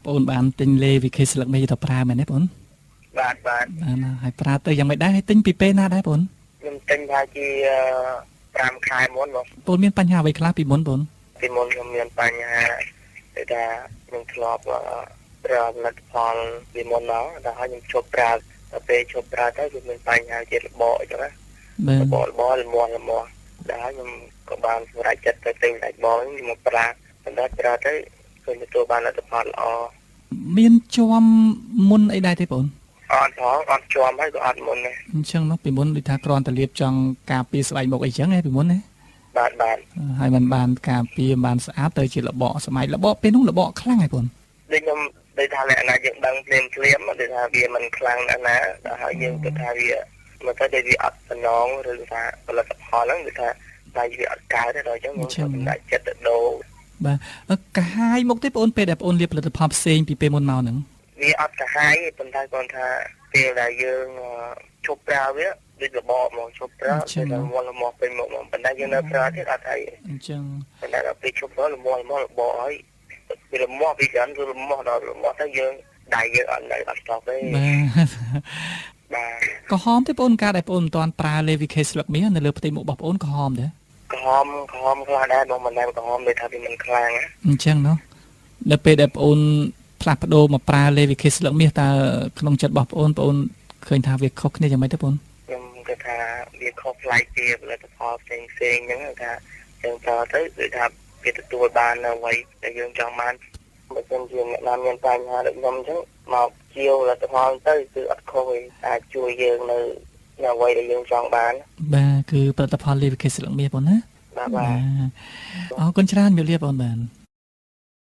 Bốn bạn tinh lê vì khi sự lực mê tập ra mà nè bốn. បាទ Hai pra tớiយ៉ាងមិនដែរហើយទិញពីពេលណាដែរបង ខ្ញុំទិញថាជា5 ខែមុនបង បងមានបញ្ហាអ្វីខ្លះពីមុនបង ពីមុនខ្ញុំមានបញ្ហាគឺថាខ្ញុំធ្លាប់ប្រើផលិតផលពីមុនមកដល់ហើយខ្ញុំឈប់ប្រើដល់ពេលឈប់ប្រើទៅគឺមានបញ្ហាជារបកអញ្ចឹងណា បាទ របកល្មមដល់ហើយខ្ញុំក៏បានសម្រេចចិត្តទៅទិញដាច់បងមកប្រើប៉ុន្តែប្រើទៅឃើញទទួលបានលទ្ធផលល្អ មានជាប់មុនអីដែរទេបង អត់ផងអត់ជាប់ហើយក៏អត់មុនដែរ អញ្ចឹងនោះពីមុនដូចថាគ្រាន់តែលាបចង់ការពារស្បែកមុខអីចឹងឯងពីមុនណា បាទ ហើយมันបានការពារបានស្អាតទៅជាលបកស្បែកលបកពេលនោះលបកខ្លាំងហើយបង ដូចខ្ញុំដូចថាលក្ខណៈយើងដឹងភ្លាមដូចថាវាមិនខ្លាំងណាស់ដល់ហើយយើងគិតថាវាមកទៅវាអត់សំណងឬថាផលិតផលហ្នឹងគឺថាតែវាអត់កើតទេដល់អញ្ចឹងខ្ញុំសម្រេចចិត្តទៅដូរ បាទកាហាយមុខទេបងពេលដែលបងលាបផលិតផលផ្សេងពីពេលមុនមកហ្នឹង វាអត់កាហាយទេប៉ុន្តែគាត់ថាពេលដែលយើងឈប់ប្រើវាដូចរបបមកឈប់ប្រើពេលដែលមកពេញមកប៉ុន្តែយើងនៅប្រើទៀតអត់អី អញ្ចឹង ប៉ុន្តែដល់ពេលឈប់ប្រើរបបរបបហើយពេលមកពីច្រើនគឺមកដល់មកទៅយើងដៃយើងអត់នៅអត់ស្ទប់ទេ បាទ បាទ ក៏ហមទេបងការដែលបងមិនទាន់ប្រើ Levi K ស្លឹកមាសនៅលើផ្ទៃមុខរបស់បងក៏ហមដែរ ក្រហមខ្លះដែរបងមិនដែរក្រហមដូចថាវាមិនខ្លាំងណា អញ្ចឹងណោះដល់ពេលដែលបងផ្លាស់ប្ដូរមកប្រើ Levi K ស្លឹកមាសតើក្នុងចិត្តរបស់បងឃើញថាវាខុសគ្នាយ៉ាងម៉េចទេបង ខ្ញុំគិតថាវាខុសប្លែកពីផលិតផលផ្សេងហ្នឹងថាយើងប្រើទៅគឺថាវាទទួលបាននៅអ្វីដែលយើងចង់បានបើមិនជាអ្នកណាមានបញ្ហាដូចខ្ញុំអញ្ចឹងមកជាវផលិតផលទៅគឺអត់ខុសទេអាចជួយយើងនៅអ្វីដែលយើងចង់បាន បាទគឺផលិតផល Levi K ស្លឹកមាសបងណា បាទ អរគុណច្រើនជំរាបលាបងបាទ